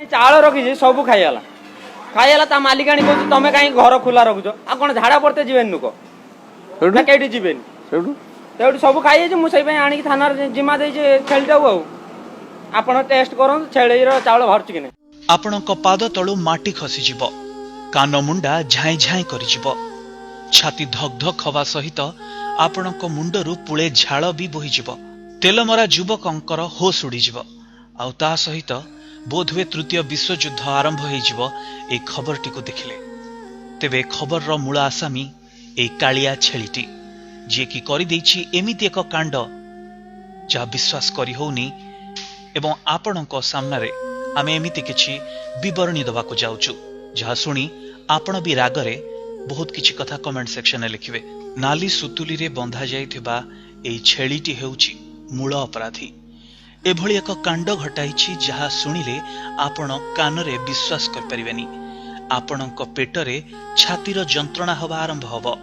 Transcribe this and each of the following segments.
चाउल रखी सब खाईगला खाईगला ता मालिकाणी कह तुम कहीं घर खोला रखुच आ कौन झाड़ा पड़ते जीवन लोक कई जीवन सब खाई मुझे आनिक थाना जिमा दे छेलीटा आपण टेस्ट कर छेली चाउल बाहर कि आपणक पाद तलु माटी खसीजिब कान मुंडा झाई झाई करिजिब छाती धक धक हवा सहित आपणक मुंडरू पुळे झाळ भी बोहिजिब तेलमरा युवकंकर होश उड़ीजिब आउ ता सहित बोधवे तृतीय विश्वयुद्ध आरंभ होइजिब ए खबरटी को देखिले तेबे खबर रो मूल आसामी ए कालिया छेलीटी जे कि करि दैछि एमिति एक कांड जा विश्वास करि होउनी एवं आपणक सामना रे आमे एमिति किछि विवरणी दबाको जाउछु जहा सुनी आपण भी रागरे बहुत किछि कथा कमेंट सेक्शन में लिखिबे। नाली सुतुली रे बंधा जाइथिबा एई छेलीटी हेउछि मूल अपराधी एभଳି एक कांड घटाइछि जहा सुनिले आपण कानरे विश्वास कर परिबेनी आपणक पेटरे छातीर जंत्रणा हवा आरंभ हबो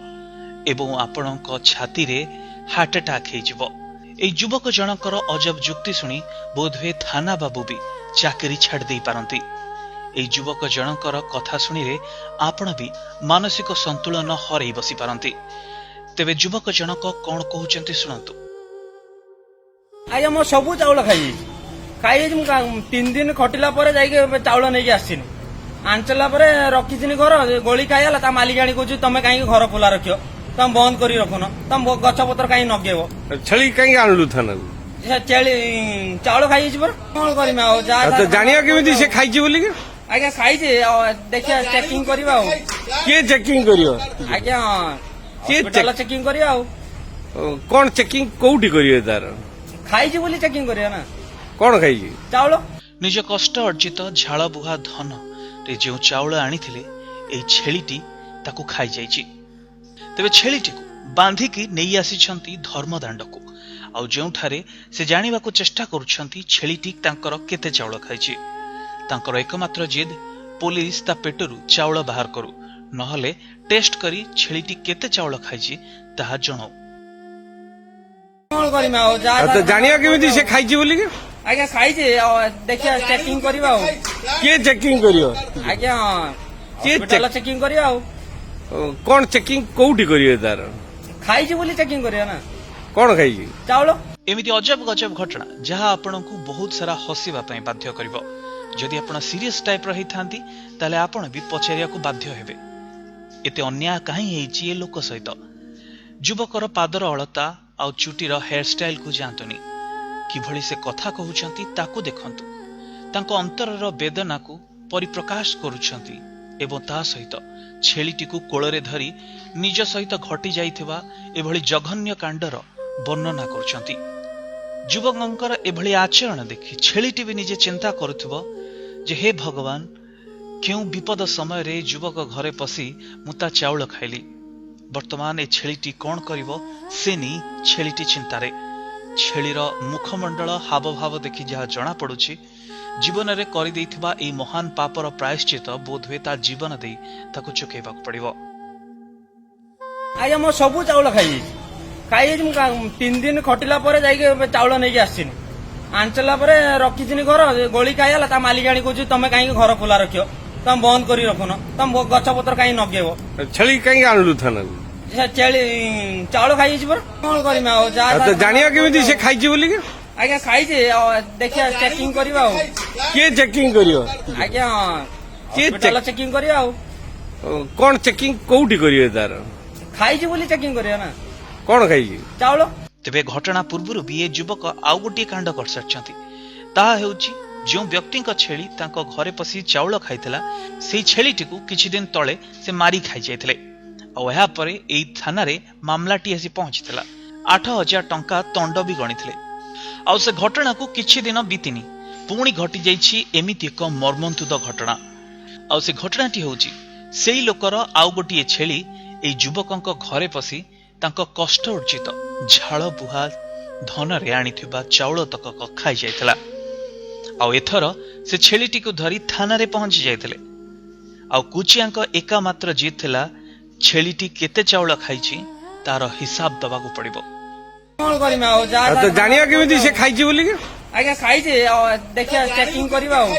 एवं आपणक छाती रे हार्ट अटैक हेजिबो। एई युवक जनकर अजब जुक्ति सुनी बोधवे थाना बाबू भी चाकरी छाड़ दे पारंती। एई युवक जनकर कथा सुनिले आपण भी मानसिक संतुलन हरई बसी पारंती। तेबे युवक जनक कोन कहउचंती सुनंतु। आज्ञा मो सबू चाउल खाई खाई 3 दिन खटिला चाउल नहीं आसी आंचला रखी घर गोली खाईगला ता मालिकाणी कह तुम कहीं घर खोला रख तुम बंद कर रखुन तुम गछ पतर कहीं नगेब छेली कहीं आणलु थाना छेली चाउल खाई कौन कर जानिया केमिति से खाइछि बोली के आज्ञा खाई देखिए चेकिंग करवा के चेकिंग करियो आज्ञा हॉस्पिटल चेकिंग करवा कौन चेकिंग कोउठी करियो तार खाई बोली चेकिंग करिया ना कौन खाइछि चाउल निज कष्ट अर्जित झाल बुहा धन रे जो चाउल आनिथिले एई छेलीटी ताकू खाई जाइछि। तेबे छेलीटी को बांधिकी नेई आसीछंती धर्मदांडको आउ जोठारे से जानिबाकू चेष्टा करूछंती छेलीटी तांकर केते चाउल खाइछि। तांकर एकमात्र जिद पुलिस ता पेटरू चाउल बाहर करू नहले टेस्ट करी छेलीटी केते चाउल खाइछि ताहा जणाऊ। कौन कर जानिया केमिति से खाइछि बोली के आज्ञा खाई देखिए चेकिंग करवा के चेकिंग करियो आज्ञा हॉस्पिटल चेकिंग करवा कौन चेकिंग कोउठी करियो तार खाई बोली चेकिंग करवा ना कौन खाइछि चाउल एमिति अजब गजब घटना जहा आपनकू बहुत सारा हसीबा पई बाध्य करिवो। जदि आपण सीरियस टाइप रही थांती ताले आपण भी पछेरिया को बाध्य हेबे एते अन्याय काहे हेछि ए लोक सहित। युवकर पादर अलता आउ चुटीर हेयर स्टाइल को जानतुनी किभଳି से कथा कहउछंती ताकू देखंतु तांको अंतरर वेदना को परिप्रकाश करूछंती एवं ता सहित छेलीटी को कोଳରେ धरी निज सहित घटी जाइथिबा एभଳି जघन्य कांडर वर्णना करूछंती। युवकंकर एभଳି आचरण देखि छेलीटी भी निजे चिंता करूथिबो जे हे भगवान क्यों विपद समय रे युवक घरे पसी मुता चाउल खाइली वर्तमान ए छेलीटी कौन करिवो से नी छेलीटी चिंतारे छेलीर मुखमंडल हावभाव देखि जहा जना पड़ुछि जीवन रे करि दैथिबा ए महान पापर प्रायश्चित बोधवे ता जीवन दे ताकू चुकेबाक पड़िवो। आज्ञा मो सबू चाउल खाई खाई 3 दिन खटिला चाउल नहीं आसी आंचला रखी घर गोली खाईगला ता मालिकाणी कह तुम कहीं घर खोला रख तुम बंद कर रखुन तुम गछ पतर कहीं नगेब छेली कहीं आणलु थाना छेली चाउल खाई कौन कर जानिया केमिति से खाइछि बोली के आज्ञा खाई देखिए चेकिंग करवा के चेकिंग करियो आज्ञा हॉस्पिटल चेकिंग करवा कौन चेकिंग कोउठी करियो तार खाई बोली चेकिंग करवा ना कौन खाइछि चाउल। तेबे घटना पूर्व भी ये युवक आउ गोटे कांड कर सारिछंती ताहा हेउछि जो व्यक्ति छेली तांको घरे पसी चाउल खाइथिला सेई छेलीटी को किछि दिन तळे से मारी खाइ जायथिले आ एहा परे एई थाना रे मामलाटी आसी पहुंचीथिला 8000 टंका तंड भी गणिथिले आ से घटना को किछि दिन बीतिनी पुणी घटी जाइछि एमिति एक मर्मन्तुद घटना आ से घटनाटी होउछि सेई लोकर आउ गोटे छेली एई युवकंक घरे पसी तांको कष्ट अर्जित झाल बुहा धन रे आनिथिबा चाउल तक खाई जायथिला आ एथर से छेलीटी को धरी थाना रे पहुंची जायथिले आ कुचियांक एका मात्र जीत थिला छेलीटी केते चाउल खाइछि तार हिसाब दबाकू पड़िबो। कौन कर जानिया केमिति से खाइछि बोली के ଆଜ୍ଞା ଖାଇଛି ଦେଖିବା ଚେକିଂ କରିବା ଆଉ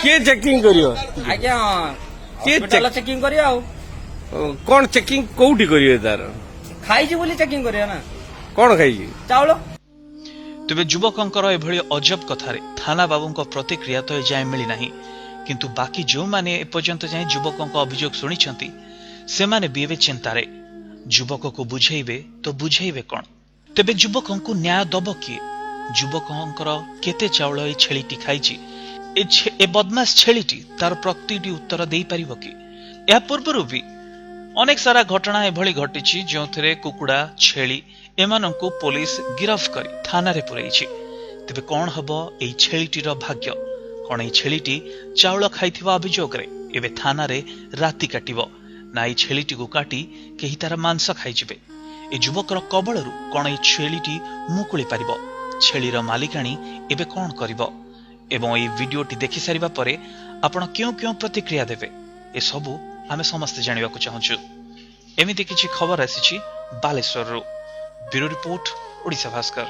କିଏ ଚେକିଂ କରିବ ଆଜ୍ଞା କିଏ ହସ୍ପିଟାଲ ଚେକିଂ କରିବା ଆଉ କଣ ଚେକିଂ କୋଉଠି କରିବେ ତାର ଖାଇଛି ବୋଲି ଚେକିଂ କରିବା ନା କଣ ଖାଇଛି ଚାଉଳ ତେବେ ଯୁବକଙ୍କର ଏଭଳି ଅଜବ କଥାରେ ଥାନା ବାବୁଙ୍କ ପ୍ରତିକ୍ରିୟା ତ ଏଯାଏଁ ମିଳିନାହିଁ କିନ୍ତୁ ବାକି ଯେଉଁମାନେ ଏପର୍ଯ୍ୟନ୍ତ ଯାଏଁ ଯୁବକଙ୍କ ଅଭିଯୋଗ ଶୁଣିଛନ୍ତି ସେମାନେ ବି ଏବେ ଚିନ୍ତାରେ ଯୁବକକୁ ବୁଝେଇବେ ତ ବୁଝେଇବେ କଣ ତେବେ ଯୁବକଙ୍କୁ ନ୍ୟାୟ ଦବ କିଏ ଯୁବକଙ୍କର କେତେ ଚାଉଳ ଏ ଛେଳିଟି ଖାଇଛି ଏ ବଦମାସ ଛେଳିଟି ତାର ପ୍ରତିଟି ଉତ୍ତର ଦେଇପାରିବ କି ଏହା ପୂର୍ବରୁ ବି ଅନେକ ସାରା ଘଟଣା ଏଭଳି ଘଟିଛି ଯେଉଁଥିରେ କୁକୁଡା ଛେଳି ଏମାନଙ୍କୁ ପୋଲିସ ଗିରଫ କରି ଥାନାରେ ପୁରେଇଛି ତେବେ କଣ ହବ ଏଇ ଛେଳିଟିର ଭାଗ୍ୟ କଣ ଏଇ ଛେଳିଟି ଚାଉଳ ଖାଇଥିବା ଅଭିଯୋଗରେ ଏବେ ଥାନାରେ ରାତି କାଟିବ ନା ଏଇ ଛେଳିଟିକୁ କାଟି କେହି ତାର ମାଂସ ଖାଇଯିବେ ଏ ଯୁବକର କବଳରୁ କଣ ଏଇ ଛେଳିଟି ମୁକୁଳି ପାରିବ ଛେଳିର ମାଲିକାଣୀ ଏବେ କଣ କରିବ ଏବଂ ଏହି ଭିଡିଓଟି ଦେଖି ସାରିବା ପରେ ଆପଣ କେଉଁ କେଉଁ ପ୍ରତିକ୍ରିୟା ଦେବେ ଏସବୁ ଆମେ ସମସ୍ତେ ଜାଣିବାକୁ ଚାହୁଁଛୁ ଏମିତି କିଛି ଖବର ଆସିଛି ବାଲେଶ୍ୱରରୁ ବ୍ୟୁରୋ ରିପୋର୍ଟ ଓଡ଼ିଶା ଭାସ୍କର।